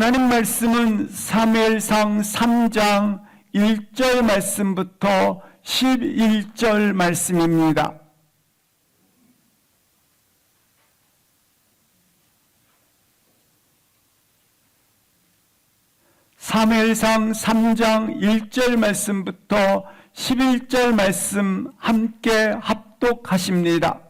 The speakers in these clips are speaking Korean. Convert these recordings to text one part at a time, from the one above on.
하나님 말씀은 사무엘상 3장 1절 말씀부터 11절 말씀입니다. 사무엘상 3장 1절 말씀부터 11절 말씀 함께 합독하십니다.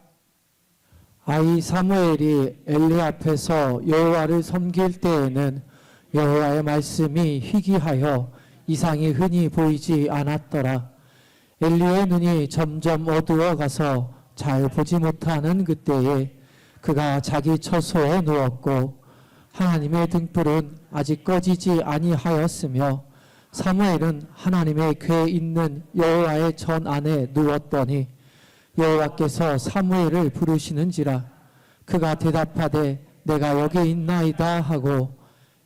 아이 사무엘이 엘리 앞에서 여호와를 섬길 때에는 여호와의 말씀이 희귀하여 이상이 흔히 보이지 않았더라. 엘리의 눈이 점점 어두워 가서 잘 보지 못하는 그때에 그가 자기 처소에 누웠고 하나님의 등불은 아직 꺼지지 아니하였으며 사무엘은 하나님의 궤 있는 여호와의 전 안에 누웠더니 여호와께서 사무엘을 부르시는지라. 그가 대답하되 내가 여기 있나이다 하고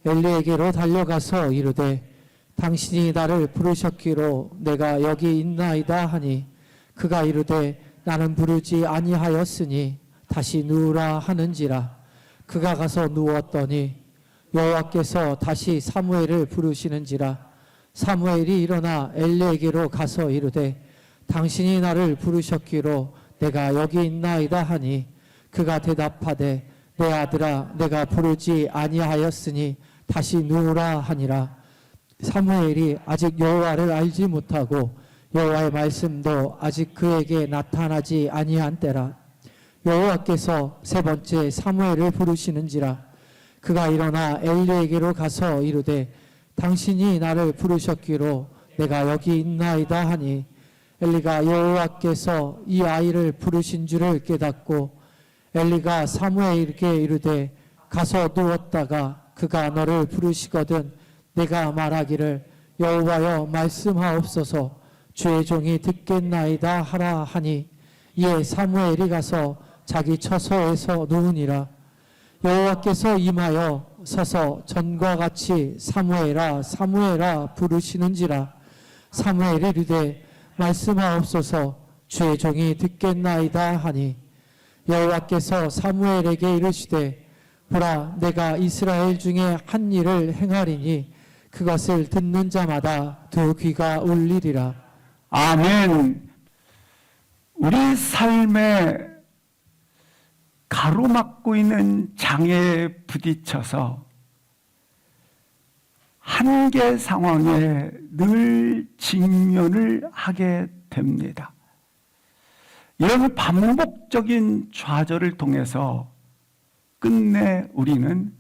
엘리에게로 달려가서 이르되 당신이 나를 부르셨기로 내가 여기 있나이다 하니 그가 이르되 나는 부르지 아니하였으니 다시 누우라 하는지라. 그가 가서 누웠더니 여호와께서 다시 사무엘을 부르시는지라. 사무엘이 일어나 엘리에게로 가서 이르되 당신이 나를 부르셨기로 내가 여기 있나이다 하니 그가 대답하되 내 아들아 내가 부르지 아니하였으니 다시 누우라 하니라. 사무엘이 아직 여호와를 알지 못하고 여호와의 말씀도 아직 그에게 나타나지 아니한 때라. 여호와께서 세 번째 사무엘을 부르시는지라. 그가 일어나 엘리에게로 가서 이르되 당신이 나를 부르셨기로 내가 여기 있나이다 하니 엘리가 여호와께서 이 아이를 부르신 줄을 깨닫고 엘리가 사무엘에게 이르되 가서 누웠다가 그가 너를 부르시거든 내가 말하기를 여호와여 말씀하옵소서 주의 종이 듣겠나이다 하라 하니 이에 사무엘이 가서 자기 처소에서 누우니라. 여호와께서 임하여 서서 전과 같이 사무엘아 사무엘아 부르시는지라. 사무엘이 이르되 말씀하옵소서 주의 종이 듣겠나이다 하니 여호와께서 사무엘에게 이르시되 보라 내가 이스라엘 중에 한 일을 행하리니 그것을 듣는 자마다 두 귀가 울리리라. 아멘. 우리 삶에 가로막고 있는 장애에 부딪혀서 한계 상황에 늘 직면을 하게 됩니다. 이런 반복적인 좌절을 통해서 끝내 우리는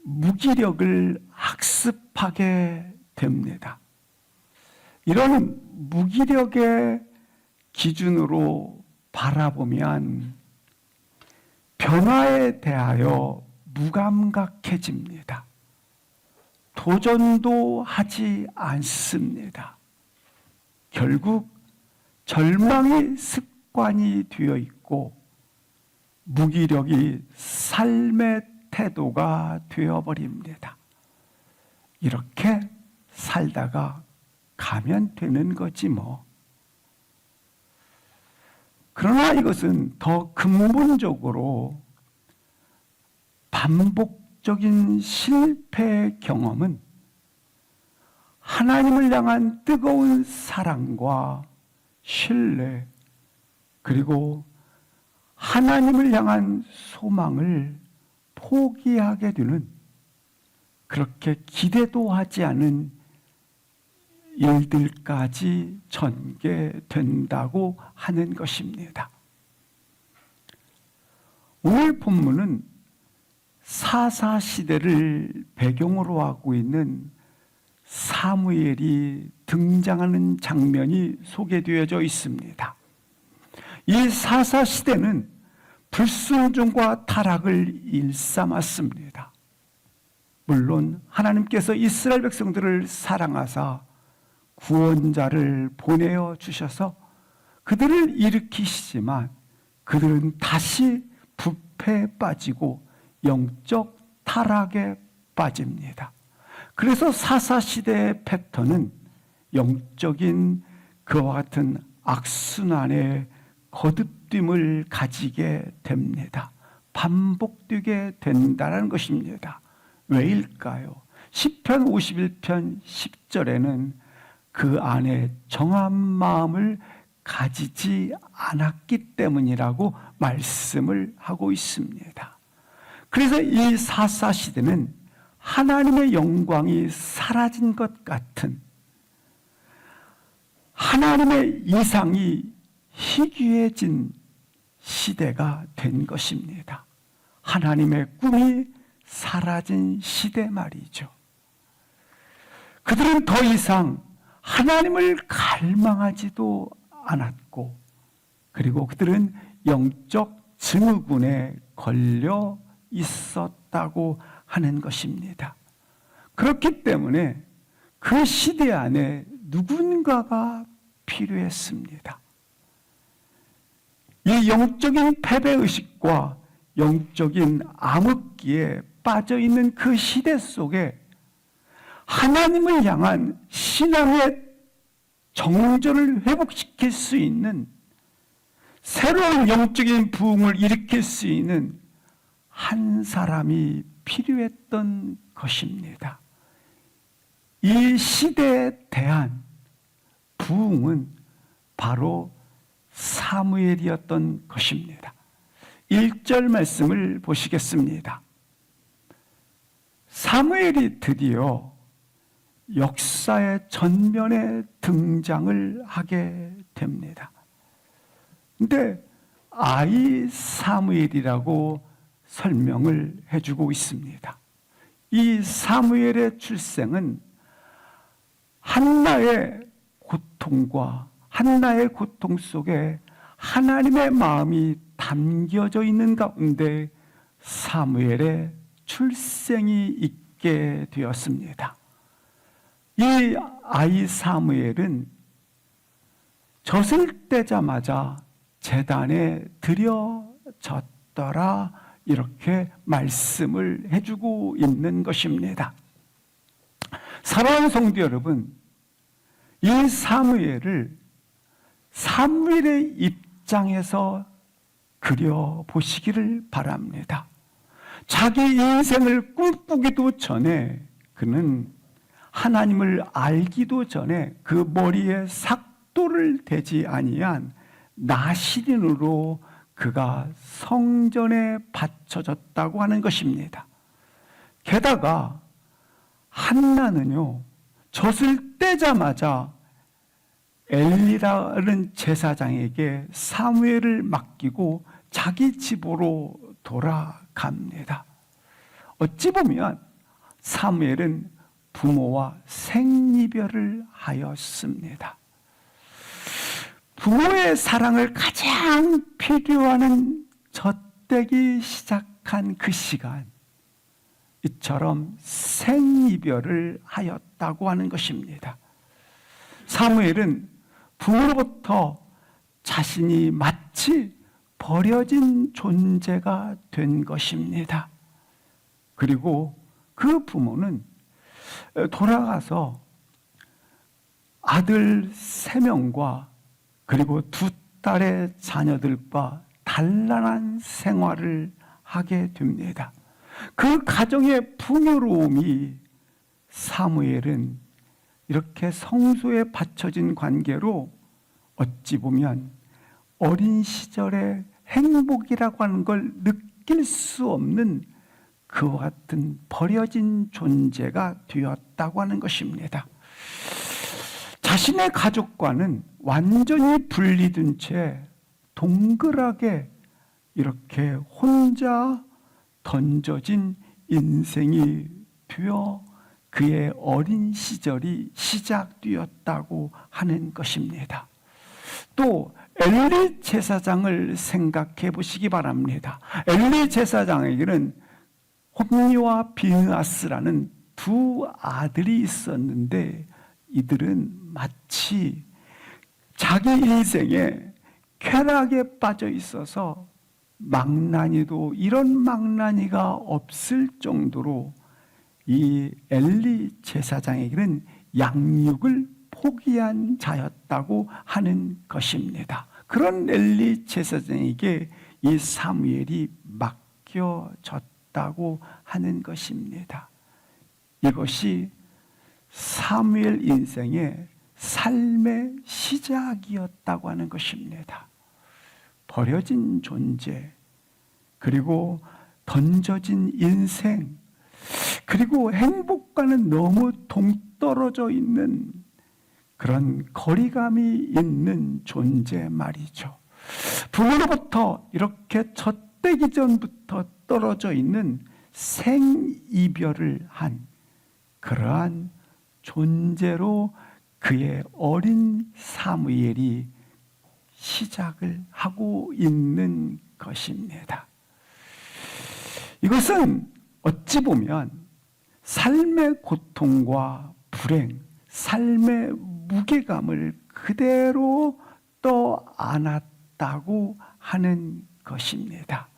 무기력을 학습하게 됩니다. 이런 무기력의 기준으로 바라보면 변화에 대하여 무감각해집니다. 도전도 하지 않습니다. 결국 절망이 습관이 되어 있고 무기력이 삶의 태도가 되어버립니다. 이렇게 살다가 가면 되는 거지 뭐. 그러나 이것은 더 근본적으로 반복적인 실패 경험은 하나님을 향한 뜨거운 사랑과 신뢰 그리고 하나님을 향한 소망을 포기하게 되는 그렇게 기대도 하지 않은 일들까지 전개된다고 하는 것입니다. 오늘 본문은 사사시대를 배경으로 하고 있는 사무엘이 등장하는 장면이 소개되어져 있습니다. 이 사사시대는 불순종과 타락을 일삼았습니다. 물론 하나님께서 이스라엘 백성들을 사랑하사 구원자를 보내어 주셔서 그들을 일으키시지만 그들은 다시 부패에 빠지고 영적 타락에 빠집니다. 그래서 사사시대의 패턴은 영적인 그와 같은 악순환의 거듭됨을 가지게 됩니다. 반복되게 된다는 것입니다. 왜일까요? 시편 51편 10절에는 그 안에 정한 마음을 가지지 않았기 때문이라고 말씀을 하고 있습니다. 그래서 이 사사시대는 하나님의 영광이 사라진 것 같은, 하나님의 이상이 희귀해진 시대가 된 것입니다. 하나님의 꿈이 사라진 시대 말이죠. 그들은 더 이상 하나님을 갈망하지도 않았고, 그리고 그들은 영적 증후군에 걸려 있었다고 하는 것입니다. 그렇기 때문에 그 시대 안에 누군가가 필요했습니다. 이 영적인 패배의식과 영적인 암흑기에 빠져있는 그 시대 속에 하나님을 향한 신앙의 정전을 회복시킬 수 있는, 새로운 영적인 부흥을 일으킬 수 있는 한 사람이 필요했던 것입니다. 이 시대에 대한 부흥은 바로 사무엘이었던 것입니다. 1절 말씀을 보시겠습니다. 사무엘이 드디어 역사의 전면에 등장을 하게 됩니다. 근데 아이 사무엘이라고 설명을 해주고 있습니다. 이 사무엘의 출생은 한나의 고통과 한나의 고통 속에 하나님의 마음이 담겨져 있는 가운데 사무엘의 출생이 있게 되었습니다. 이 아이 사무엘은 젖을 떼자마자 제단에 드려졌더라, 이렇게 말씀을 해주고 있는 것입니다. 사랑하는 성도 여러분, 이 사무엘을 사무엘의 입장에서 그려보시기를 바랍니다. 자기 인생을 꿈꾸기도 전에, 그는 하나님을 알기도 전에 그 머리에 삭도를 대지 아니한 나시린으로 그가 성전에 바쳐졌다고 하는 것입니다. 게다가 한나는요, 젖을 떼자마자 엘리라는 제사장에게 사무엘을 맡기고 자기 집으로 돌아갑니다. 어찌 보면 사무엘은 부모와 생이별을 하였습니다. 부모의 사랑을 가장 필요하는 젖대기 시작한 그 시간, 이처럼 생이별을 하였다고 하는 것입니다. 사무엘은 부모로부터 자신이 마치 버려진 존재가 된 것입니다. 그리고 그 부모는 돌아가서 아들 3명과 그리고 2딸의 자녀들과 단란한 생활을 하게 됩니다. 그 가정의 풍요로움이 사무엘은 이렇게 성소에 바쳐진 관계로 어찌 보면 어린 시절의 행복이라고 하는 걸 느낄 수 없는 그와 같은 버려진 존재가 되었다고 하는 것입니다. 자신의 가족과는 완전히 분리된 채 동그랗게 이렇게 혼자 던져진 인생이 되어 그의 어린 시절이 시작되었다고 하는 것입니다. 또 엘리 제사장을 생각해 보시기 바랍니다. 엘리 제사장에게는 홈리와 비느하스라는 2 아들이 있었는데, 이들은 마치 자기 인생에 쾌락에 빠져 있어서 망나니도 이런 망나니가 없을 정도로 이 엘리 제사장에게는 양육을 포기한 자였다고 하는 것입니다. 그런 엘리 제사장에게 이 사무엘이 맡겨졌다고 하는 것입니다. 이것이 사무엘 인생의 삶의 시작이었다고 하는 것입니다. 버려진 존재, 그리고 던져진 인생, 그리고 행복과는 너무 동떨어져 있는 그런 거리감이 있는 존재 말이죠. 부모로부터 이렇게 젖되기 전부터 떨어져 있는 생이별을 한 그러한 존재로 그의 어린 사무엘이 시작을 하고 있는 것입니다. 이것은 어찌 보면 삶의 고통과 불행, 삶의 무게감을 그대로 떠안았다고 하는 것입니다.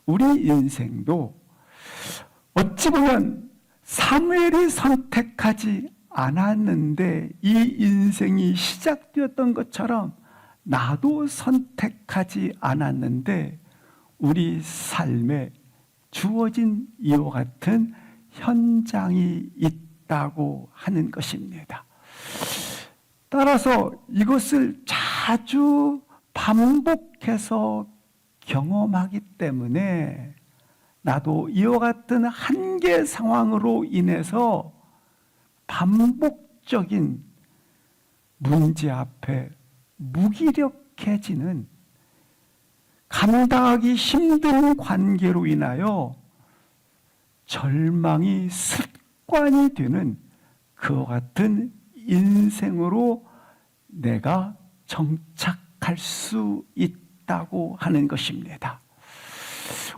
우리 인생도 어찌 보면 사무엘이 선택하지 않았는데 이 인생이 시작되었던 것처럼 나도 선택하지 않았는데 우리 삶에 주어진 이와 같은 현장이 있다고 하는 것입니다. 따라서 이것을 자주 반복해서 경험하기 때문에 나도 이와 같은 한계 상황으로 인해서 반복적인 문제 앞에 무기력해지는 감당하기 힘든 관계로 인하여 절망이 습관이 되는 그와 같은 인생으로 내가 정착할 수 있다고 하는 것입니다.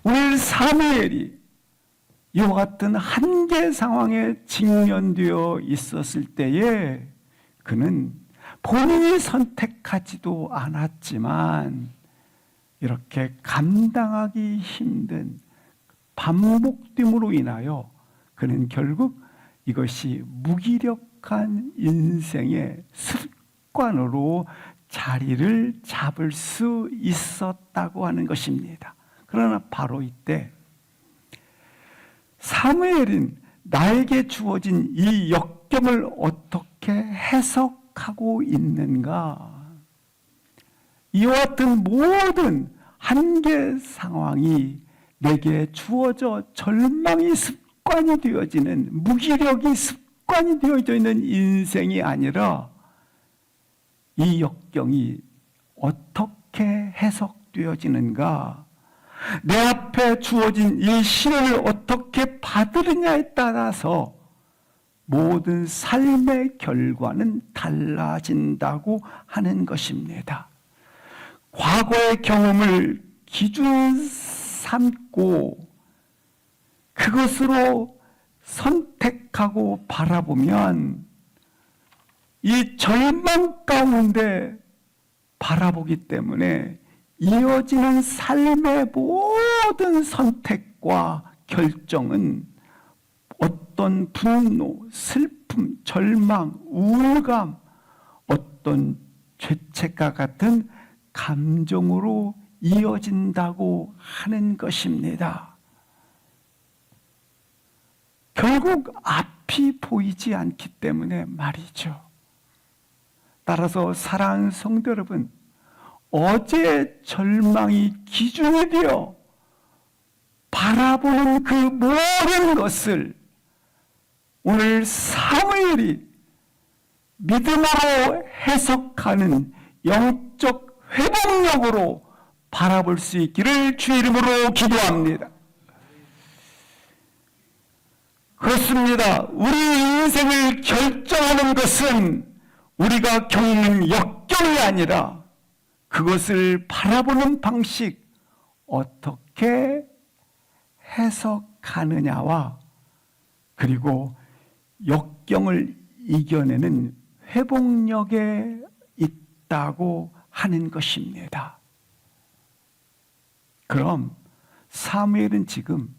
오늘 사무엘이 이와 같은 한계 상황에 직면되어 있었을 때에 그는 본인이 선택하지도 않았지만 이렇게 감당하기 힘든 반복됨으로 인하여 그는 결국 이것이 무기력한 인생의 습관으로 자리를 잡을 수 있었다고 하는 것입니다. 그러나 바로 이때 사무엘은 나에게 주어진 이 역경을 어떻게 해석하고 있는가? 이와 같은 모든 한계 상황이 내게 주어져 절망이 습관이 되어지는, 무기력이 습관이 되어져 있는 인생이 아니라 이 역경이 어떻게 해석되어지는가? 내 앞에 주어진 이 시련을 어떻게 받으느냐에 따라서 모든 삶의 결과는 달라진다고 하는 것입니다. 과거의 경험을 기준 삼고 그것으로 선택하고 바라보면 이 절망 가운데 바라보기 때문에 이어지는 삶의 모든 선택과 결정은 어떤 분노, 슬픔, 절망, 우울감, 어떤 죄책과 같은 감정으로 이어진다고 하는 것입니다. 결국 앞이 보이지 않기 때문에 말이죠. 따라서 사랑하는 성도 여러분, 어제 절망이 기준이 되어 바라보는 그 모든 것을 오늘 사무엘이 믿음으로 해석하는 영적 회복력으로 바라볼 수 있기를 주 이름으로 기도합니다. 그렇습니다. 우리 인생을 결정하는 것은 우리가 겪는 역경이 아니라 그것을 바라보는 방식, 어떻게 해석하느냐와 그리고 역경을 이겨내는 회복력에 있다고 하는 것입니다. 그럼 사무엘은 지금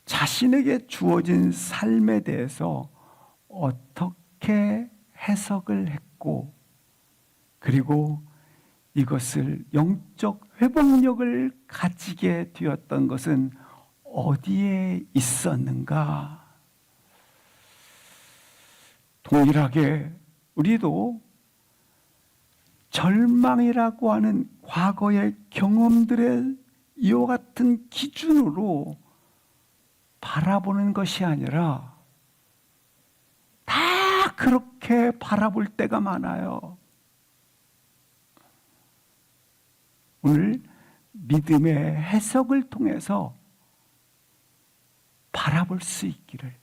자신에게 주어진 삶에 대해서 어떻게 해석을 했고 그리고 이것을 영적 회복력을 가지게 되었던 것은 어디에 있었는가? 동일하게 우리도 절망이라고 하는 과거의 경험들의 이와 같은 기준으로 바라보는 것이 아니라 다 그렇게 바라볼 때가 많아요. 오늘 믿음의 해석을 통해서 바라볼 수 있기를.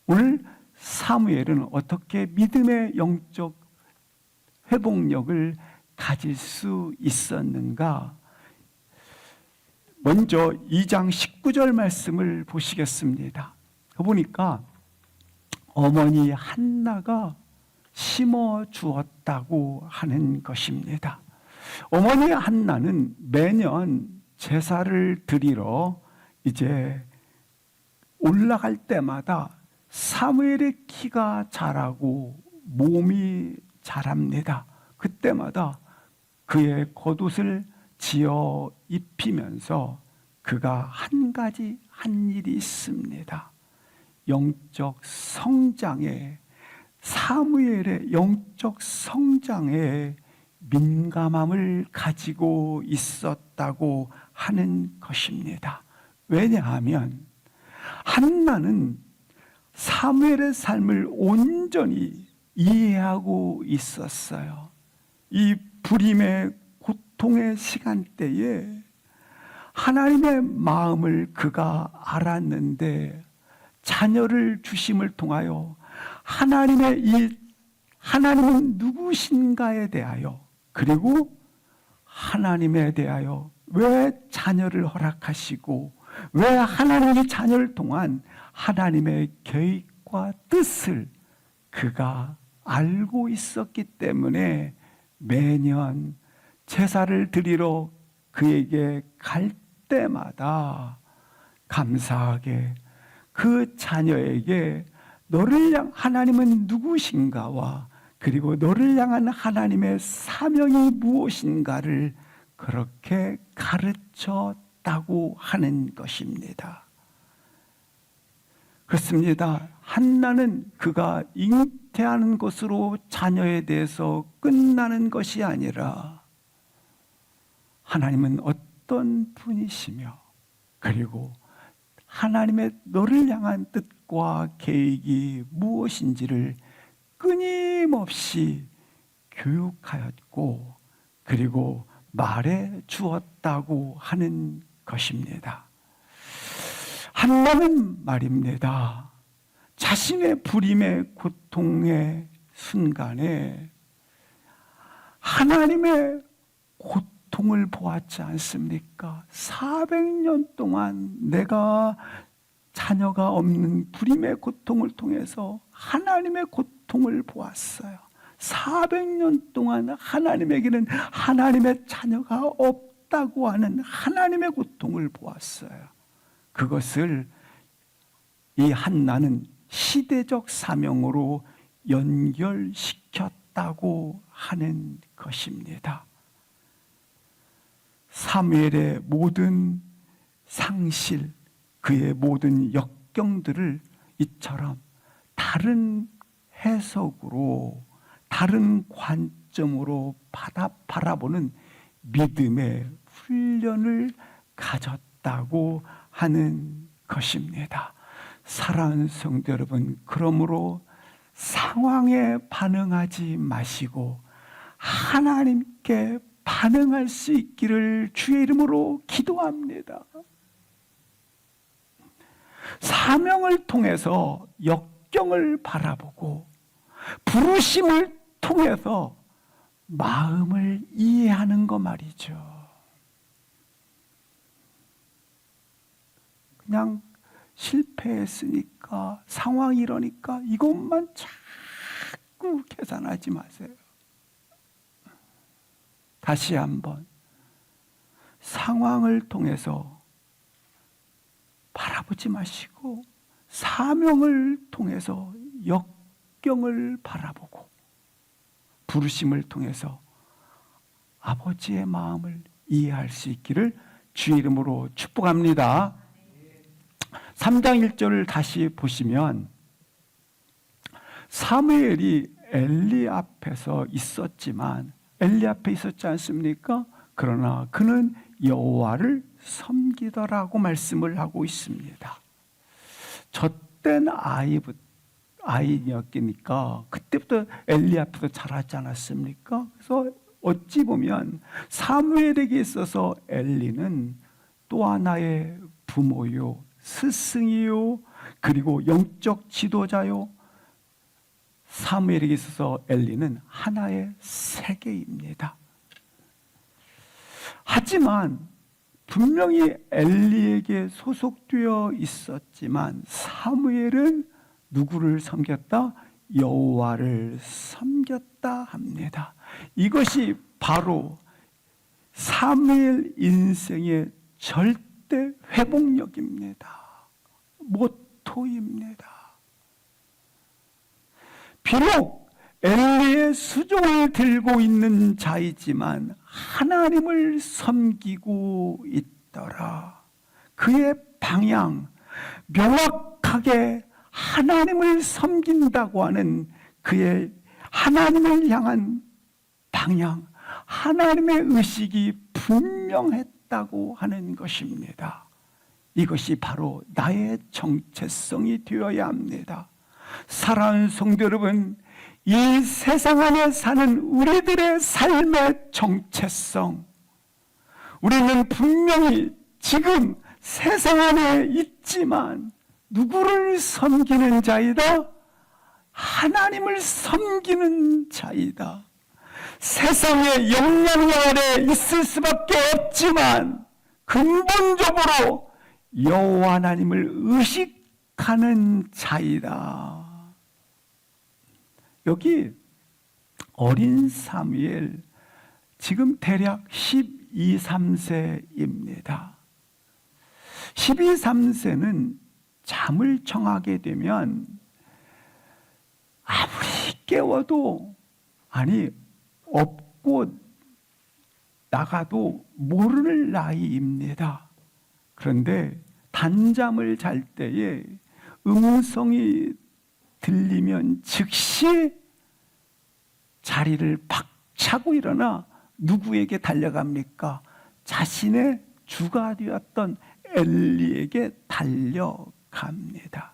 오늘 사무엘은 어떻게 믿음의 영적 회복력을 가질 수 있었는가? 먼저 2장 19절 말씀을 보시겠습니다. 보니까 어머니 한나가 심어 주었다고 하는 것입니다. 어머니 한나는 매년 제사를 드리러 이제 올라갈 때마다 사무엘의 키가 자라고 몸이 자랍니다. 그때마다 그의 겉옷을 지어 입히면서 그가 한 가지 한 일이 있습니다. 영적 성장에, 사무엘의 영적 성장에 민감함을 가지고 있었다고 하는 것입니다. 왜냐하면 한나는 사무엘의 삶을 온전히 이해하고 있었어요. 이 불임의 고통의 시간대에 하나님의 마음을 그가 알았는데 자녀를 주심을 통하여 하나님은 누구신가에 대하여, 그리고 하나님에 대하여 왜 자녀를 허락하시고 왜 하나님이 자녀를 통한 하나님의 계획과 뜻을 그가 알고 있었기 때문에 매년 제사를 드리러 그에게 갈 때마다 감사하게 그 자녀에게 하나님은 누구신가와 그리고 너를 향한 하나님의 사명이 무엇인가를 그렇게 가르쳤다고 하는 것입니다. 그렇습니다. 한나는 그가 잉태하는 것으로 자녀에 대해서 끝나는 것이 아니라 하나님은 어떤 분이시며 그리고 하나님의 너를 향한 뜻과 계획이 무엇인지를 끊임없이 교육하였고 그리고 말해 주었다고 하는 것입니다. 한나는 말입니다. 자신의 불임의 고통의 순간에 하나님의 고통을 보았지 않습니까? 400년 동안 내가 자녀가 없는 불임의 고통을 통해서 하나님의 고통을 보았어요. 400년 동안 하나님에게는 하나님의 자녀가 없다고 하는 하나님의 고통을 보았어요. 그것을 이 한나는 시대적 사명으로 연결시켰다고 하는 것입니다. 사무엘의 모든 상실, 그의 모든 역경들을 이처럼 다른 해석으로, 다른 관점으로 바라보는 믿음의 훈련을 가졌다고 하는 것입니다. 사랑하는 성도 여러분, 그러므로 상황에 반응하지 마시고 하나님께 반응할 수 있기를 주의 이름으로 기도합니다. 사명을 통해서 역경을 바라보고 부르심을 통해서 마음을 이해하는 거 말이죠. 그냥 실패했으니까 상황이 이러니까 이것만 자꾸 계산하지 마세요. 다시 한번 상황을 통해서 바라보지 마시고 사명을 통해서 역경을 바라보고 부르심을 통해서 아버지의 마음을 이해할 수 있기를 주의 이름으로 축복합니다. 3장 1절을 다시 보시면 사무엘이 엘리 앞에서 있었지만 엘리 앞에 있었지 않습니까? 그러나 그는 여호와를 섬기더라고 말씀을 하고 있습니다. 젖된 아이였으니까 그때부터 엘리 앞에서 자라지 않았습니까? 그래서 어찌 보면 사무엘에게 있어서 엘리는 또 하나의 부모요, 스승이요, 그리고 영적 지도자요. 사무엘에게 있어서 엘리는 하나의 세계입니다. 하지만 분명히 엘리에게 소속되어 있었지만 사무엘은 누구를 섬겼다? 여호와를 섬겼다 합니다. 이것이 바로 사무엘 인생의 절대 회복력입니다. 모토입니다. 비록 엘리의 수종을 들고 있는 자이지만 하나님을 섬기고 있더라. 그의 방향, 명확하게 하나님을 섬긴다고 하는 그의 하나님을 향한 방향, 하나님의 의식이 분명했다고 하는 것입니다. 이것이 바로 나의 정체성이 되어야 합니다. 사랑하는 성도 여러분, 이 세상 안에 사는 우리들의 삶의 정체성, 우리는 분명히 지금 세상 안에 있지만 누구를 섬기는 자이다? 하나님을 섬기는 자이다. 세상의 영향력 아래 있을 수밖에 없지만 근본적으로 여호와 하나님을 의식하는 자이다. 여기 어린 사무엘 지금 대략 12, 13세입니다. 12, 13세는 잠을 청하게 되면 아무리 깨워도 없고 나가도 모를 나이입니다. 그런데 단잠을 잘 때에 음성이 들리면 즉시 자리를 박차고 일어나 누구에게 달려갑니까? 자신의 주가 되었던 엘리에게 달려갑니다.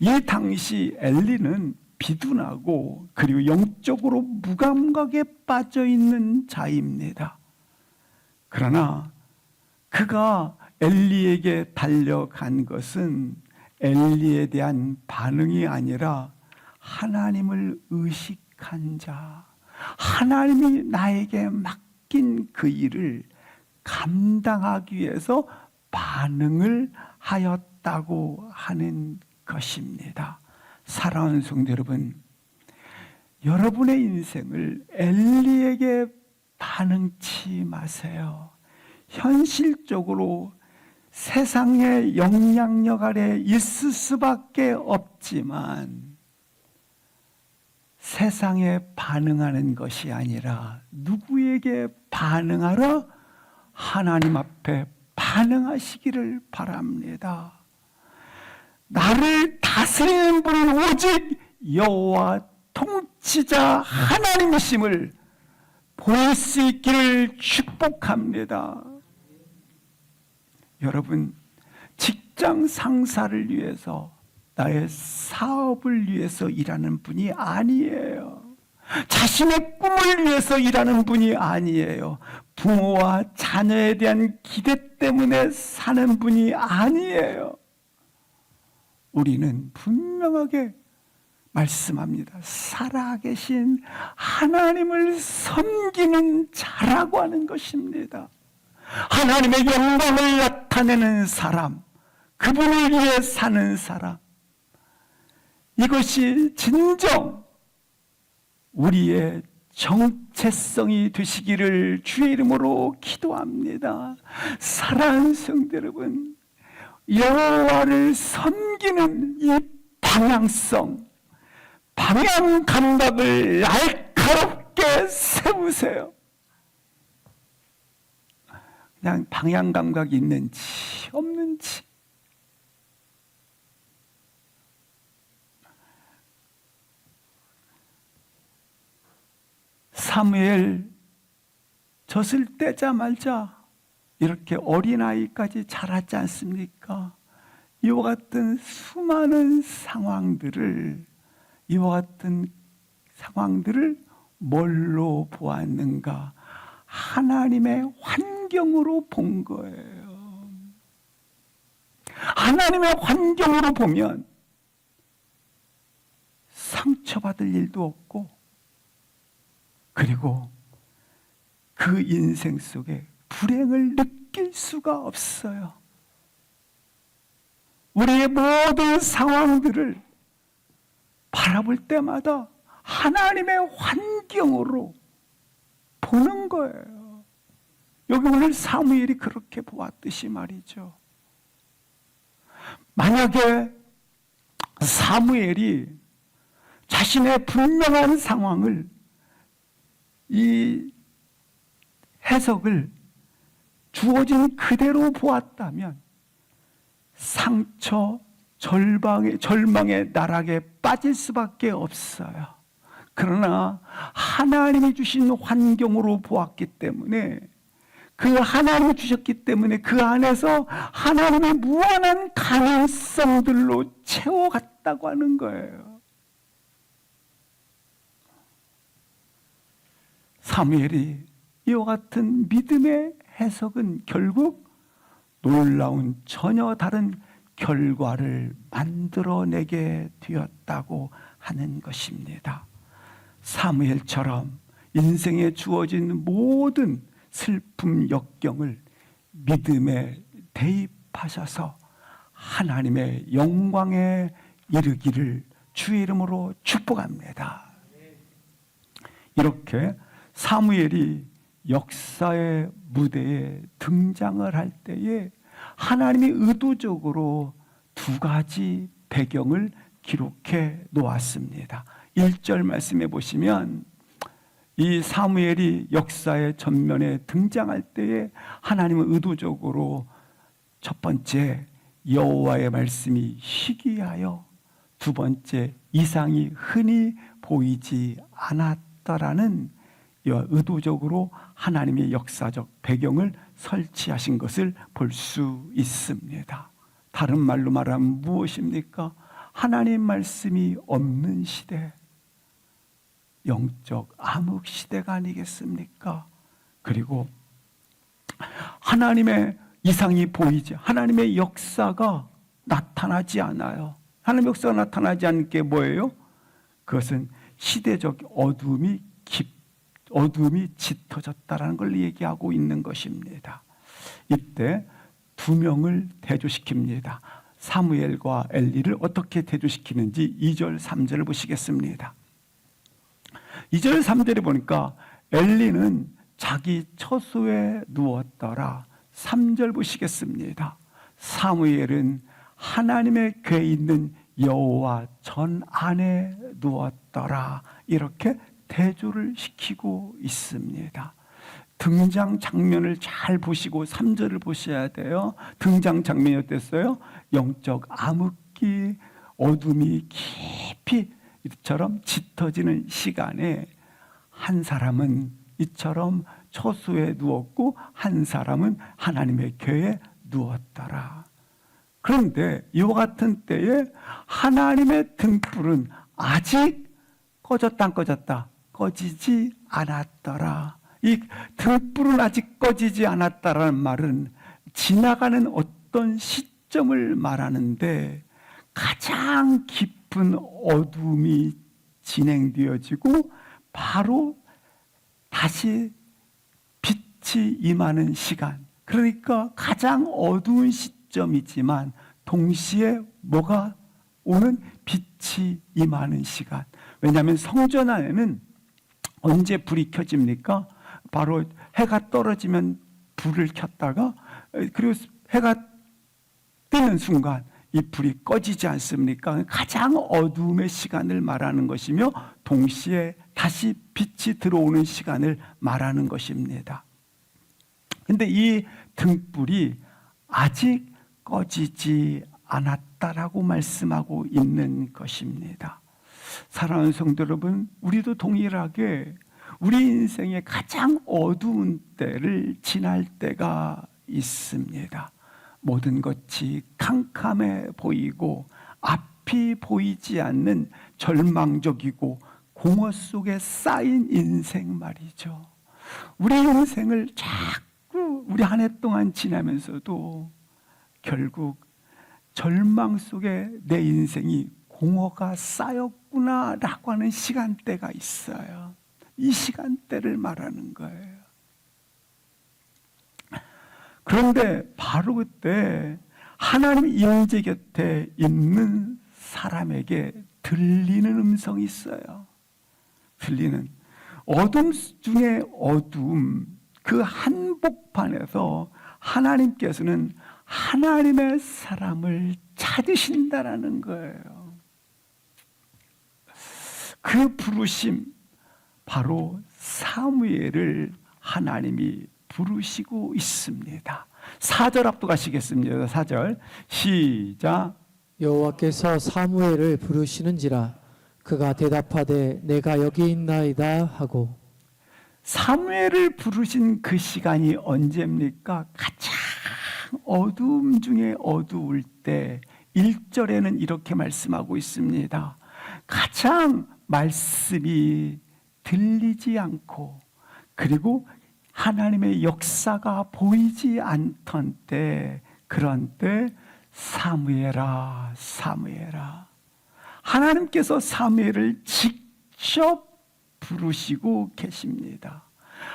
이 당시 엘리는 비둔하고 그리고 영적으로 무감각에 빠져 있는 자입니다. 그러나 그가 엘리에게 달려간 것은 엘리에 대한 반응이 아니라 하나님을 의식한 자, 하나님이 나에게 맡긴 그 일을 감당하기 위해서 반응을 하였다고 하는 것입니다. 사랑하는 성도 여러분, 여러분의 인생을 엘리에게 반응치 마세요. 현실적으로 세상의 영향력 아래 있을 수밖에 없지만 세상에 반응하는 것이 아니라 누구에게 반응하라? 하나님 앞에 반응하시기를 바랍니다. 나를 다스리는 분은 오직 여호와 통치자 하나님이심을 볼 수 있기를 축복합니다. 여러분, 직장 상사를 위해서, 나의 사업을 위해서 일하는 분이 아니에요. 자신의 꿈을 위해서 일하는 분이 아니에요. 부모와 자녀에 대한 기대 때문에 사는 분이 아니에요. 우리는 분명하게 말씀합니다. 살아계신 하나님을 섬기는 자라고 하는 것입니다. 하나님의 영광을 나타내는 사람, 그분을 위해 사는 사람, 이것이 진정 우리의 정체성이 되시기를 주의 이름으로 기도합니다. 사랑하는 성도 여러분, 여호와를 섬기는 이 방향성, 방향 감각을 날카롭게 세우세요. 그냥 방향 감각이 있는지 없는지, 사무엘 젖을 떼자마자 이렇게 어린아이까지 자랐지 않습니까? 이와 같은 수많은 상황들을, 이와 같은 상황들을 뭘로 보았는가? 하나님의 환경으로 본 거예요. 하나님의 환경으로 보면 상처받을 일도 없고, 그리고 그 인생 속에 불행을 느낄 수가 없어요. 우리의 모든 상황들을 바라볼 때마다 하나님의 환경으로 보는 거예요. 여기 오늘 사무엘이 그렇게 보았듯이 말이죠. 만약에 사무엘이 자신의 분명한 상황을, 이 해석을 주어진 그대로 보았다면 상처, 절망의 나락에 빠질 수밖에 없어요. 그러나 하나님이 주신 환경으로 보았기 때문에, 그 하나님이 주셨기 때문에 그 안에서 하나님의 무한한 가능성들로 채워갔다고 하는 거예요. 사무엘이 이와 같은 믿음의 해석은 결국 놀라운 전혀 다른 결과를 만들어내게 되었다고 하는 것입니다. 사무엘처럼 인생에 주어진 모든 슬픔 역경을 믿음에 대입하셔서 하나님의 영광에 이르기를 주의 이름으로 축복합니다. 이렇게 사무엘이 역사의 무대에 등장을 할 때에 하나님이 의도적으로 두 가지 배경을 기록해 놓았습니다. 1절 말씀해 보시면 이 사무엘이 역사의 전면에 등장할 때에 하나님은 의도적으로 첫 번째 여호와의 말씀이 희귀하여, 두 번째 이상이 흔히 보이지 않았다라는 의도적으로 하나님의 역사적 배경을 설치하신 것을 볼 수 있습니다. 다른 말로 말하면 무엇입니까? 하나님 말씀이 없는 시대, 영적 암흑 시대가 아니겠습니까? 그리고 하나님의 이상이 보이지, 하나님의 역사가 나타나지 않아요. 하나님의 역사가 나타나지 않는 게 뭐예요? 그것은 시대적 어둠이 짙어졌다라는 걸 얘기하고 있는 것입니다. 이때 두 명을 대조시킵니다. 사무엘과 엘리를 어떻게 대조시키는지 2절, 3절을 보시겠습니다. 2절, 3절에 보니까 엘리는 자기 처소에 누웠더라. 3절 보시겠습니다. 사무엘은 하나님의 궤에 있는 여호와 전 안에 누웠더라. 이렇게 대조를 시키고 있습니다. 등장 장면을 잘 보시고 3절을 보셔야 돼요. 등장 장면이 어땠어요? 영적 암흑기, 어둠이 깊이 이처럼 짙어지는 시간에 한 사람은 이처럼 처소에 누웠고 한 사람은 하나님의 궤에 누웠더라. 그런데 이와 같은 때에 하나님의 등불은 아직 꺼졌다 안 꺼졌다? 꺼지지 않았더라. 이 등불은 아직 꺼지지 않았다라는 말은 지나가는 어떤 시점을 말하는데 가장 깊은 어둠이 진행되어지고 바로 다시 빛이 임하는 시간. 그러니까 가장 어두운 시점이지만 동시에 뭐가 오는? 빛이 임하는 시간. 왜냐하면 성전 안에는 언제 불이 켜집니까? 바로 해가 떨어지면 불을 켰다가 그리고 해가 뜨는 순간 이 불이 꺼지지 않습니까? 가장 어두움의 시간을 말하는 것이며 동시에 다시 빛이 들어오는 시간을 말하는 것입니다. 근데 이 등불이 아직 꺼지지 않았다라고 말씀하고 있는 것입니다. 사랑하는 성도 여러분, 우리도 동일하게 우리 인생의 가장 어두운 때를 지날 때가 있습니다. 모든 것이 캄캄해 보이고 앞이 보이지 않는 절망적이고 공허 속에 쌓인 인생 말이죠. 우리 인생을 자꾸 우리 한 해 동안 지나면서도 결국 절망 속에 내 인생이 공허가 쌓였구나라고 하는 시간대가 있어요. 이 시간대를 말하는 거예요. 그런데 바로 그때 하나님 임재 곁에 있는 사람에게 들리는 음성이 있어요. 들리는 어둠 중에 어둠, 그 한복판에서 하나님께서는 하나님의 사람을 찾으신다라는 거예요. 그 부르심, 바로 사무엘을 하나님이 부르시고 있습니다. 4절 압도가시겠습니다. 4절 시작. 여호와께서 사무엘을 부르시는지라 그가 대답하되 내가 여기 있나이다 하고. 사무엘을 부르신 그 시간이 언제입니까? 가장 어두움 중에 어두울 때 1절에는 이렇게 말씀하고 있습니다. 가장 말씀이 들리지 않고 그리고 하나님의 역사가 보이지 않던 때, 그런 때 사무엘아 사무엘아, 하나님께서 사무엘을 직접 부르시고 계십니다.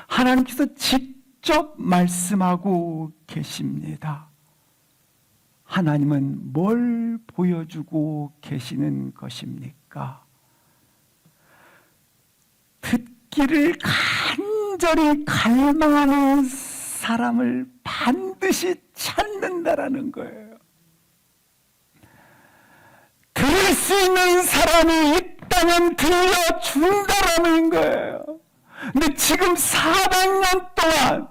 하나님께서 직접 말씀하고 계십니다. 하나님은 뭘 보여주고 계시는 것입니까? 듣기를 간절히 갈망하는 사람을 반드시 찾는다라는 거예요. 들을 수 있는 사람이 있다면 들려준다라는 거예요. 근데 지금 400년 동안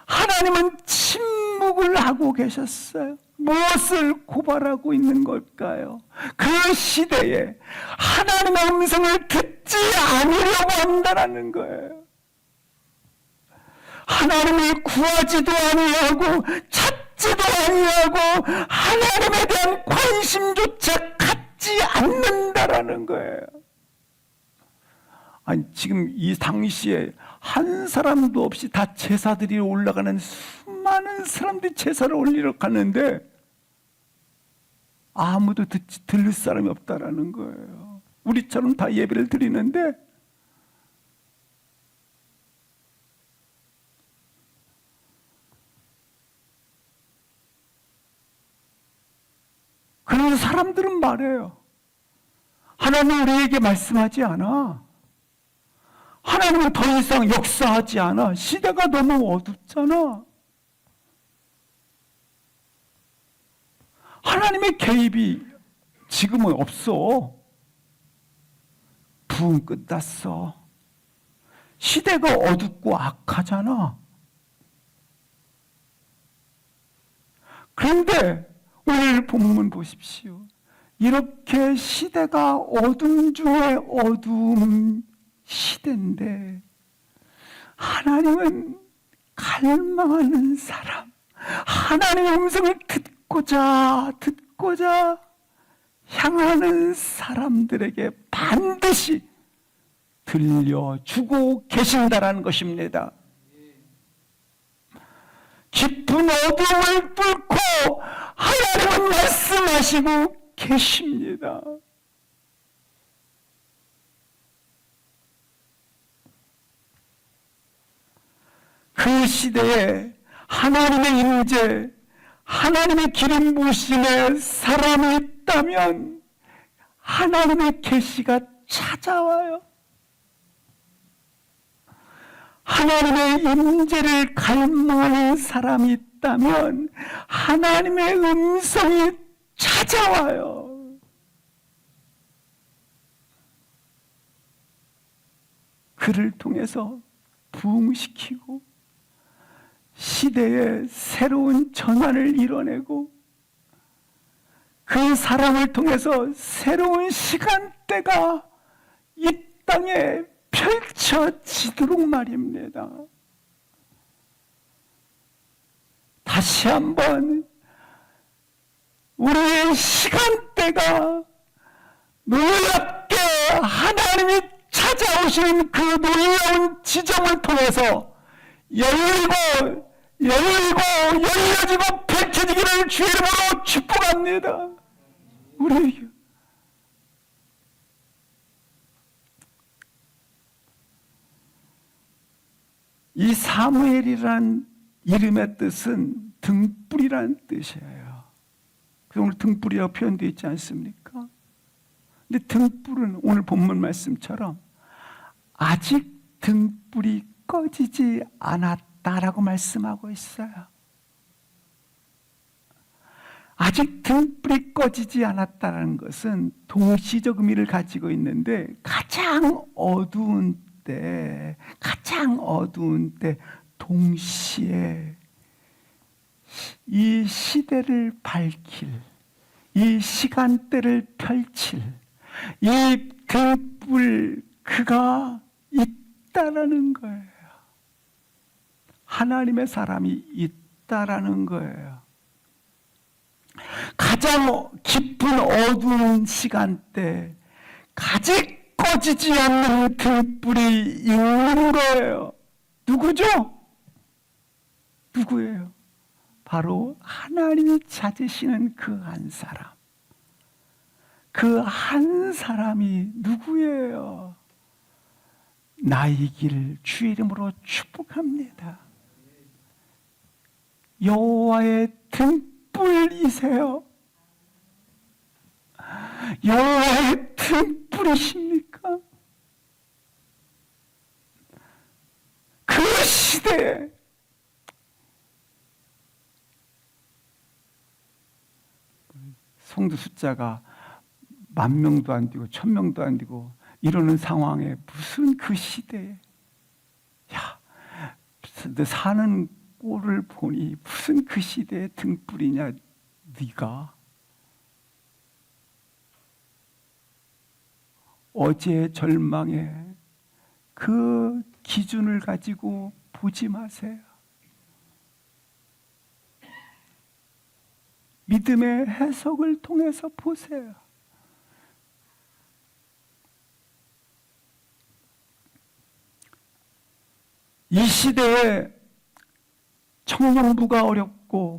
하나님은 침묵을 하고 계셨어요. 무엇을 고발하고 있는 걸까요? 그 시대에 하나님의 음성을 듣지 않으려고 한다는 거예요. 하나님을 구하지도 아니하고 찾지도 아니하고 하나님에 대한 관심조차 갖지 않는다라는 거예요. 아니, 지금 이 당시에 한 사람도 없이 다 제사들이 올라가는 수많은 사람들이 제사를 올리러 갔는데 아무도 들을 사람이 없다라는 거예요. 우리처럼 다 예배를 드리는데 그런 사람들은 말해요. 하나님 우리에게 말씀하지 않아. 하나님은 더 이상 역사하지 않아. 시대가 너무 어둡잖아. 하나님의 개입이 지금은 없어. 부흥 끝났어. 시대가 어둡고 악하잖아. 그런데 오늘 본문 보십시오. 이렇게 시대가 어둠 중에 어두운 시대인데 하나님은 갈망하는 사람, 하나님의 음성을 듣고자 향하는 사람들에게 반드시 들려주고 계신다라는 것입니다. 깊은 어둠을 뚫고 하나님은 말씀하시고 계십니다. 그 시대에 하나님의 임재, 하나님의 기름 부으심에 사람이 있다면 하나님의 계시가 찾아와요. 하나님의 임재를 갈망하는 사람이 있다면 하나님의 음성이 찾아와요. 그를 통해서 부흥시키고 시대에 새로운 전환을 이뤄내고 그 사람을 통해서 새로운 시간대가 이 땅에 펼쳐지도록 말입니다. 다시 한번 우리의 시간대가 놀랍게 하나님이 찾아오시는 그 놀라운 지점을 통해서 열리고 열려지고 펼쳐지기를 주의 이름으로 축복합니다. 우리에게 이 사무엘이란 이름의 뜻은 등불이란 뜻이에요. 그래서 오늘 등불이라고 표현되어 있지 않습니까? 근데 등불은 오늘 본문 말씀처럼 아직 등불이 꺼지지 않았다라고 말씀하고 있어요. 아직 등불이 꺼지지 않았다는 것은 동시적 의미를 가지고 있는데 가장 어두운 때 동시에 이 시대를 밝힐, 이 시간대를 펼칠 이 등불 그가 있다라는 거예요. 하나님의 사람이 있다라는 거예요. 가장 깊은 어두운 시간대 아직 꺼지지 않는 등불이 있는 거예요. 누구죠? 누구예요? 바로 하나님이 찾으시는 그 한 사람. 그 한 사람이 누구예요? 나이길 주의 이름으로 축복합니다. 여호와의 등불이세요. 여호와의 등불이십니까? 그 시대에 성도 숫자가 10,000명도 안 되고 1,000명도 안 되고 이러는 상황에 무슨 그 시대에 너 사는 꼴을 보니 무슨 그 시대의 등불이냐 네가. 어제의 절망에 그 기준을 가지고 보지 마세요. 믿음의 해석을 통해서 보세요. 이 시대에 청년부가 어렵고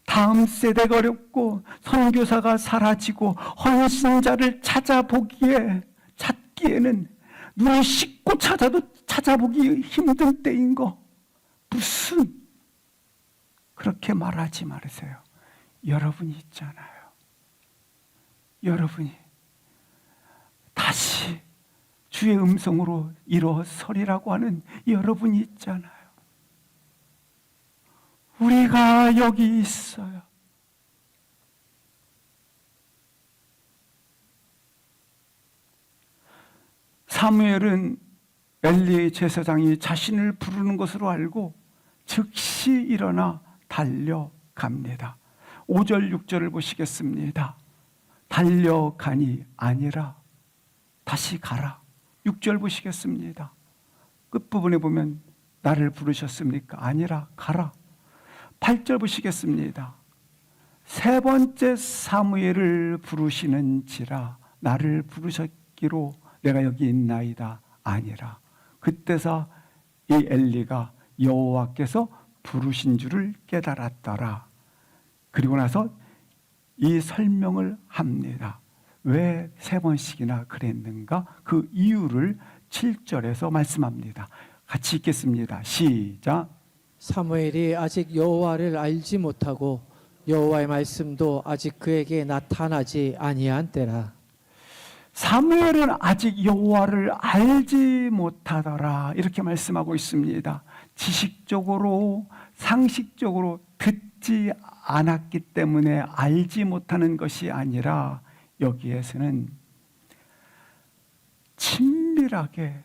다음 세대가 어렵고 선교사가 사라지고 헌신자를 찾기에는 눈을 씻고 찾아보기 힘든 때인 거. 무슨 그렇게 말하지 말으세요. 여러분이 있잖아요. 여러분이 다시 주의 음성으로 일어서리라고 하는 여러분이 있잖아요. 우리가 여기 있어요. 사무엘은 엘리 제사장이 자신을 부르는 것으로 알고 즉시 일어나 달려갑니다. 5절 6절을 보시겠습니다. 달려가니 아니라 다시 가라. 6절 보시겠습니다. 끝부분에 보면 나를 부르셨습니까? 아니라 가라. 8절 보시겠습니다. 세 번째 사무엘을 부르시는지라 나를 부르셨기로 내가 여기 있나이다. 아니라. 그때서 이 엘리가 여호와께서 부르신 줄을 깨달았더라. 그리고 나서 이 설명을 합니다. 왜 세 번씩이나 그랬는가? 그 이유를 7절에서 말씀합니다. 같이 읽겠습니다. 시작. 사무엘이 아직 여호와를 알지 못하고 여호와의 말씀도 아직 그에게 나타나지 아니한 때라. 사무엘은 아직 여호와를 알지 못하더라 이렇게 말씀하고 있습니다. 지식적으로 상식적으로 듣지 않았기 때문에 알지 못하는 것이 아니라 여기에서는 친밀하게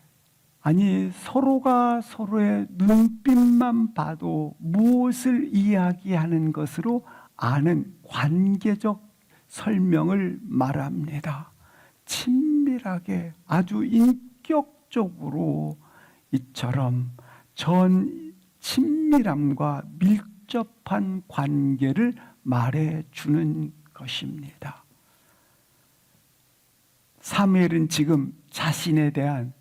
서로가 서로의 눈빛만 봐도 무엇을 이야기하는 것으로 아는 관계적 설명을 말합니다. 친밀하게 아주 시각적으로 이처럼 전 친밀함과 밀접한 관계를 말해주는 것입니다. 사무엘은 지금 자신에 대한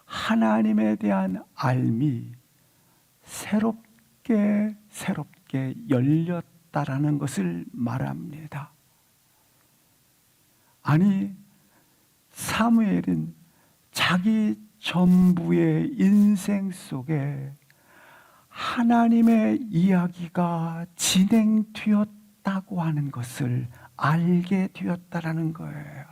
하나님에 대한 알미 새롭게 열렸다라는 것을 말합니다. 아니, 사무엘은 자기 전부의 인생 속에 하나님의 이야기가 진행되었다고 하는 것을 알게 되었다라는 거예요.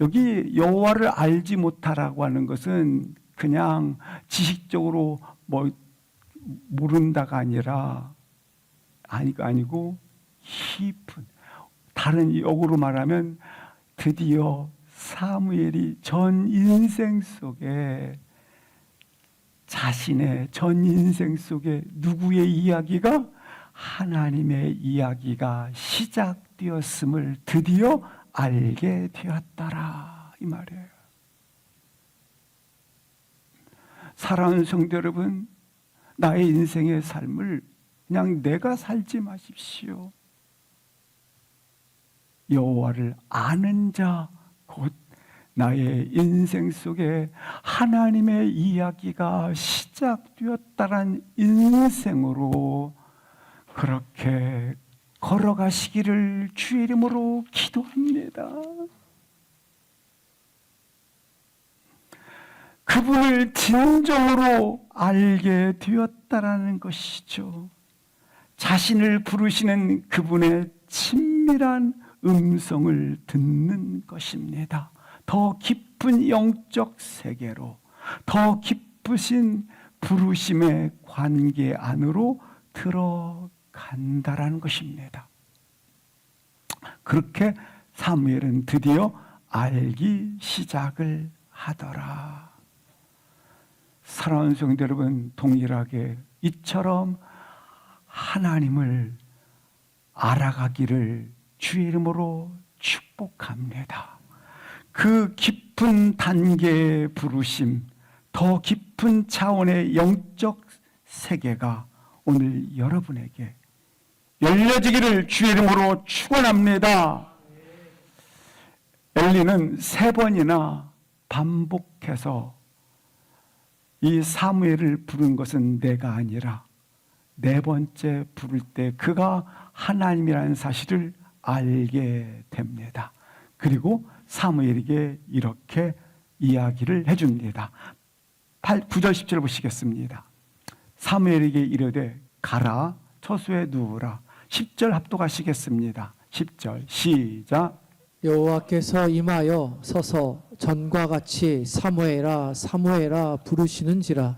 여기 여호와를 알지 못하라고 하는 것은 그냥 지식적으로 모른다가 아니고 깊은, 다른 역으로 말하면 드디어 사무엘이 전 인생 속에, 자신의 전 인생 속에 누구의 이야기가? 하나님의 이야기가 시작되었음을 드디어 알게 되었더라, 이 말이에요. 사랑하는 성도 여러분, 나의 인생의 삶을 그냥 내가 살지 마십시오. 여호와를 아는 자, 곧 나의 인생 속에 하나님의 이야기가 시작되었다란 인생으로 그렇게 걸어가시기를 주의 이름으로 기도합니다. 그분을 진정으로 알게 되었다라는 것이죠. 자신을 부르시는 그분의 친밀한 음성을 듣는 것입니다. 더 깊은 영적 세계로, 더 깊으신 부르심의 관계 안으로 들어간다라는 것입니다. 그렇게 사무엘은 드디어 알기 시작을 하더라. 사랑하는 성도 여러분, 동일하게 이처럼 하나님을 알아가기를 주의 이름으로 축복합니다. 그 깊은 단계의 부르심, 더 깊은 차원의 영적 세계가 오늘 여러분에게 열려지기를 주의 이름으로 축원합니다. 엘리는 3번이나 반복해서 이 사무엘을 부른 것은 내가 아니라 4번째 부를 때 그가 하나님이라는 사실을 알게 됩니다. 그리고 사무엘에게 이렇게 이야기를 해줍니다. 9절 10절 보시겠습니다. 사무엘에게 이르되 가라, 처소에 누우라. 10절 합독하시겠습니다. 10절 시작. 여호와께서 임하여 서서 전과 같이 사무엘아 사무엘아 부르시는지라.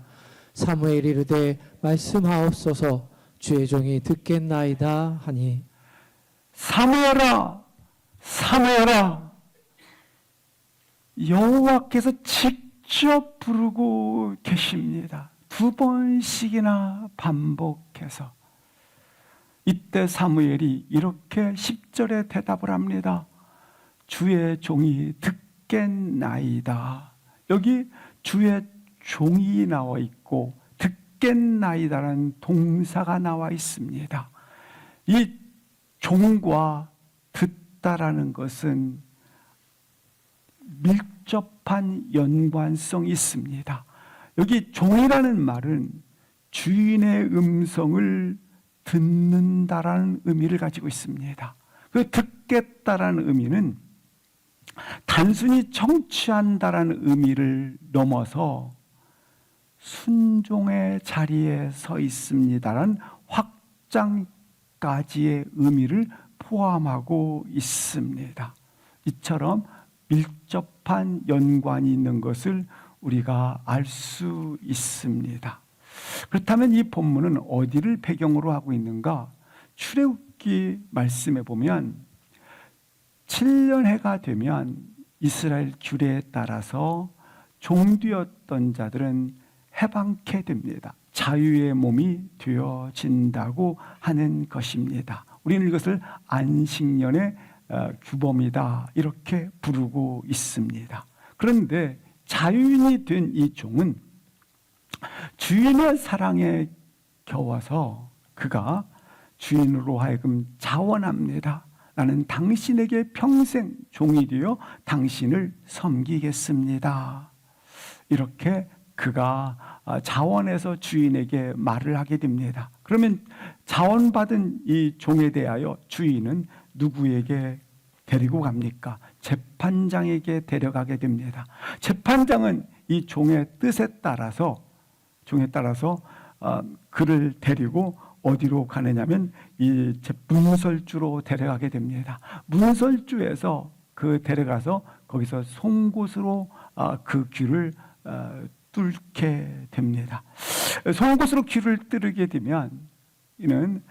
사무엘이 이르되 말씀하옵소서, 주의 종이 듣겠나이다 하니. 사무엘아 사무엘아, 여호와께서 직접 부르고 계십니다. 2번씩이나 반복해서. 이때 사무엘이 이렇게 10절에 대답을 합니다. 주의 종이 듣겠나이다. 여기 주의 종이 나와 있고 듣겠나이다라는 동사가 나와 있습니다. 이 종과 듣다라는 것은 밀접한 연관성이 있습니다. 여기 종이라는 말은 주인의 음성을 듣는다라는 의미를 가지고 있습니다. 그 듣겠다라는 의미는 단순히 청취한다라는 의미를 넘어서 순종의 자리에 서 있습니다라는 확장까지의 의미를 포함하고 있습니다. 이처럼 밀접한 연관이 있는 것을 우리가 알 수 있습니다. 그렇다면 이 본문은 어디를 배경으로 하고 있는가? 출애굽기 말씀에 보면 7년 해가 되면 이스라엘 규례에 따라서 종되었던 자들은 해방케 됩니다. 자유의 몸이 되어진다고 하는 것입니다. 우리는 이것을 안식년의 규범이다 이렇게 부르고 있습니다. 그런데 자유인이 된 이 종은 주인의 사랑에 겨워서 그가 주인으로 하여금 자원합니다. 나는 당신에게 평생 종이 되어 당신을 섬기겠습니다. 이렇게 그가 자원해서 주인에게 말을 하게 됩니다. 그러면 자원받은 이 종에 대하여 주인은 누구에게 데리고 갑니까? 재판장에게 데려가게 됩니다. 재판장은 이 종의 뜻에 따라서 그를 데리고 어디로 가느냐면 이 문설주로 데려가게 됩니다. 문설주에서 데려가서 거기서 송곳으로 그 귀를 뚫게 됩니다. 송곳으로 귀를 뚫게 되면 이는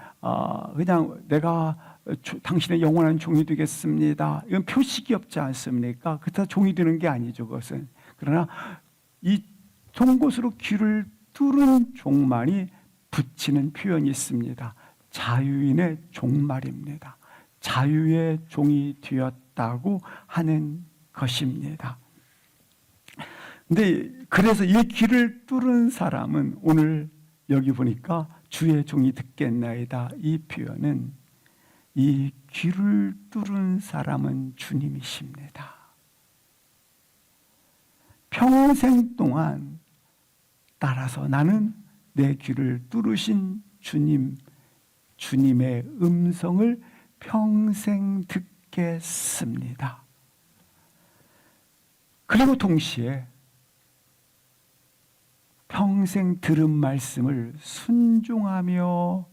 그냥 내가 당신의 영원한 종이 되겠습니다. 이건 표식이 없지 않습니까? 그렇다 종이 되는 게 아니죠, 그것은. 그러나 이 송곳으로 귀를 뚫은 종만이 붙이는 표현이 있습니다. 자유인의 종말입니다. 자유의 종이 되었다고 하는 것입니다. 근데 그래서 이 귀를 뚫은 사람은 오늘 여기 보니까 주의 종이 듣겠나이다. 이 표현은 이 귀를 뚫은 사람은 주님이십니다. 평생 동안 따라서 나는 내 귀를 뚫으신 주님의 음성을 평생 듣겠습니다. 그리고 동시에 평생 들은 말씀을 순종하며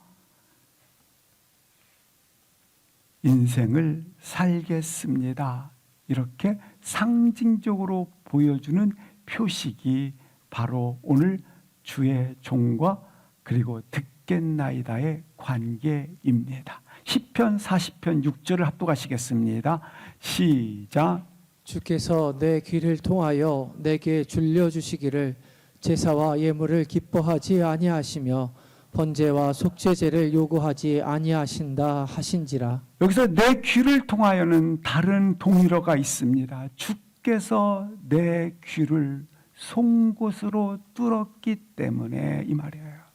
인생을 살겠습니다. 이렇게 상징적으로 보여주는 표식이 바로 오늘 주의 종과 그리고 듣겠나이다의 관계입니다. 시편 40편 6절을 합독하시겠습니다. 시작. 주께서 내 귀를 통하여 내게 줄려주시기를 제사와 예물을 기뻐하지 아니하시며 번제와 속죄제를 요구하지 아니하신다 하신지라. 여기서 내 귀를 통하여는 다른 동일어가 있습니다. 주께서 내 귀를 송곳으로 뚫었기 때문에 이 말이에요.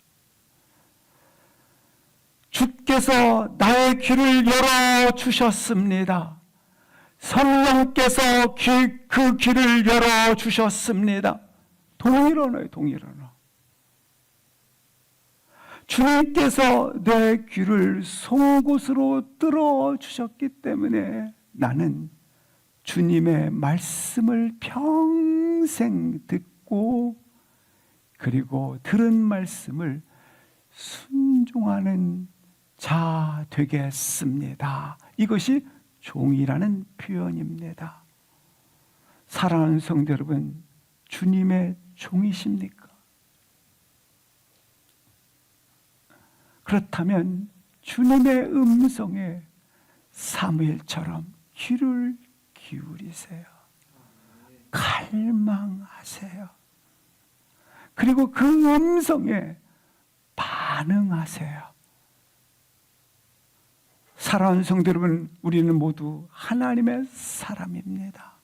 주께서 나의 귀를 열어주셨습니다. 성령께서 그 귀를 열어주셨습니다. 동일어네요, 동일어너. 주님께서 내 귀를 송곳으로 뚫어주셨기 때문에 나는 주님의 말씀을 평생 듣고 그리고 들은 말씀을 순종하는 자 되겠습니다. 이것이 종이라는 표현입니다. 사랑하는 성도 여러분, 주님의 종이십니까? 그렇다면 주님의 음성에 사무엘처럼 귀를 기울이세요. 갈망하세요. 그리고 그 음성에 반응하세요. 사랑하는 성도 여러분, 우리는 모두 하나님의 사람입니다.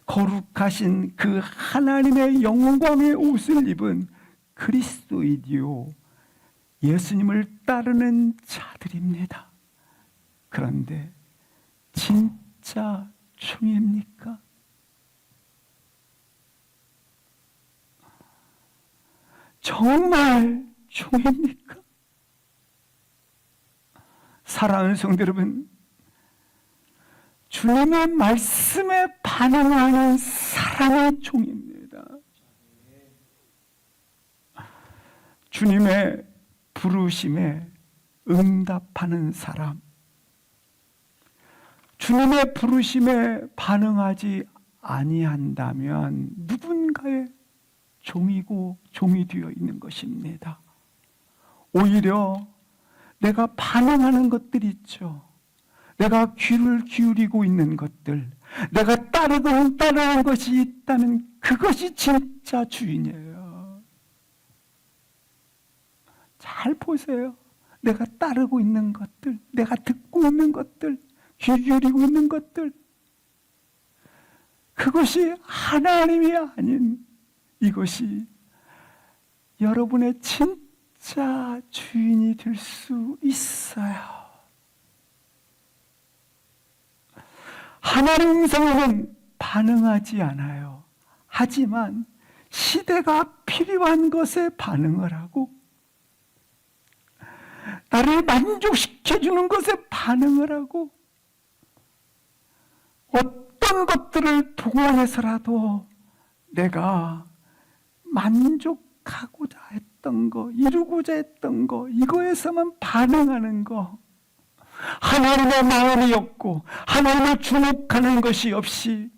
거룩하신 그 하나님의 영광의 옷을 입은 그리스도이디요 예수님을 따르는 자들입니다. 그런데 진짜 종입니까? 정말 종입니까? 사랑하는 성도 여러분, 주님의 말씀에 반응하는 사람의 종입니다. 주님의 부르심에 응답하는 사람, 주님의 부르심에 반응하지 아니한다면 누군가의 종이고 종이 되어 있는 것입니다. 오히려 내가 반응하는 것들이 있죠. 내가 귀를 기울이고 있는 것들, 내가 따르는 것이 있다면 그것이 진짜 주인이에요. 잘 보세요. 내가 따르고 있는 것들, 내가 듣고 있는 것들, 귀 기울이고 있는 것들, 그것이 하나님이 아닌 이것이 여러분의 진짜 주인이 될 수 있어요. 하나님 음성에는 반응하지 않아요. 하지만 시대가 필요한 것에 반응을 하고 나를 만족시켜주는 것에 반응을 하고 어떤 것들을 동원해서라도 내가 만족하고자 했던 거, 이루고자 했던 거, 이거에서만 반응하는 거, 하나님의 마음이었고 하나님을 주목하는 것이 없이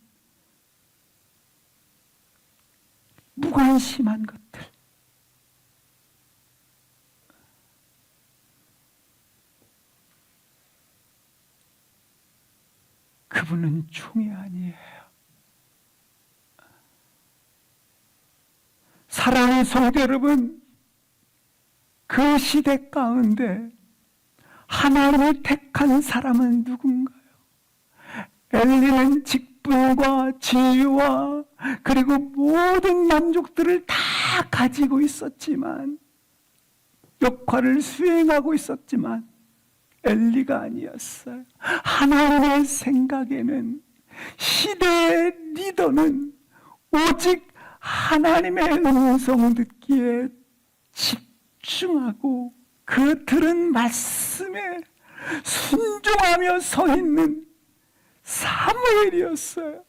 무관심한 것들, 그분은 종이 아니에요. 사랑하는 성도 여러분, 그 시대 가운데 하나님을 택한 사람은 누군가요? 엘리는 직분과 지위와 그리고 모든 만족들을 다 가지고 있었지만, 역할을 수행하고 있었지만 엘리가 아니었어요. 하나님의 생각에는 시대의 리더는 오직 하나님의 음성 듣기에 집중하고 그 들은 말씀에 순종하며 서 있는 사무엘이었어요.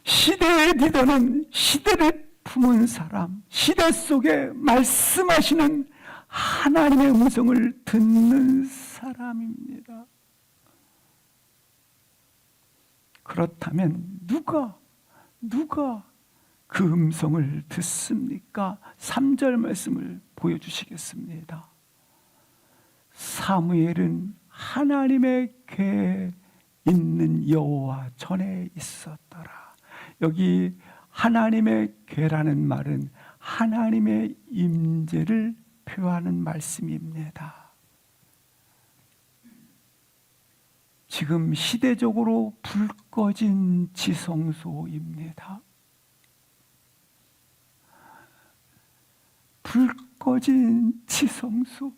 시대의 리더는 시대를 품은 사람, 시대 속에 말씀하시는 하나님의 음성을 듣는 사람입니다. 그렇다면 누가 그 음성을 듣습니까? 3절 말씀을 보여주시겠습니다. 사무엘은 하나님의 궤에 있는 여호와 전에 있었더라. 여기 하나님의 궤라는 말은 하나님의 임재를 표하는 말씀입니다. 지금 시대적으로 불 꺼진 지성소입니다. 불 꺼진 지성소.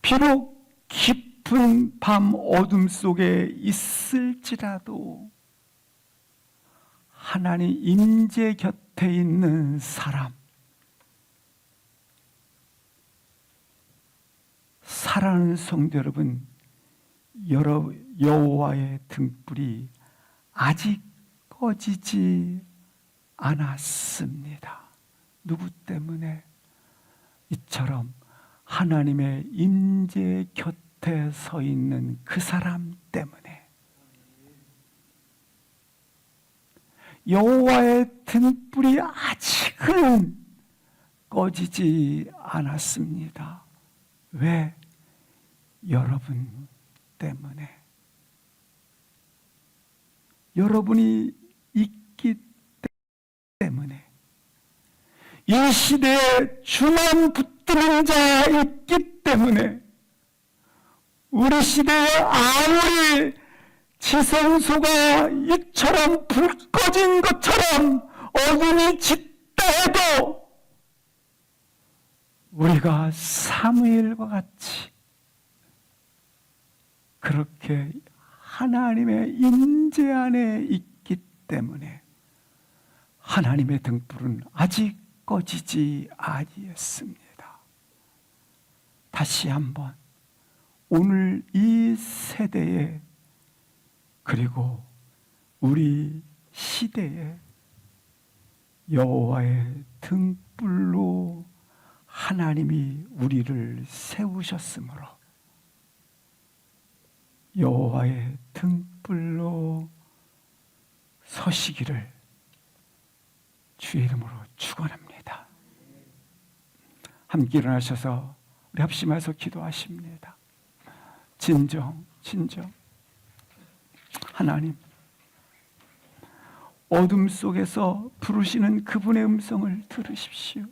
비록 깊은 밤 어둠 속에 있을지라도 하나님 임재 곁에 있는 사람, 사랑하는 성도 여러분, 여호와의 등불이 아직 꺼지지 않았습니다. 누구 때문에? 이처럼 하나님의 임재 곁에 서 있는 그 사람 때문에. 여호와의 등불이 아직은 꺼지지 않았습니다. 왜? 여러분 때문에. 여러분이 있기 때문에. 이 시대에 주만 붙드는 자 있기 때문에. 우리 시대에 아무리 지성소가 이처럼 불 꺼진 것처럼 어둠이 짙다 해도 우리가 사무엘과 같이 그렇게 하나님의 임재 안에 있기 때문에 하나님의 등불은 아직 꺼지지 아니했습니다. 다시 한번 오늘 이 세대에 그리고 우리 시대에 여호와의 등불로 하나님이 우리를 세우셨으므로 여호와의 등불로 서시기를 주의 이름으로 축원합니다. 함께 일어나셔서 우리 합심해서 기도하십니다. 진정 하나님, 어둠 속에서 부르시는 그분의 음성을 들으십시오.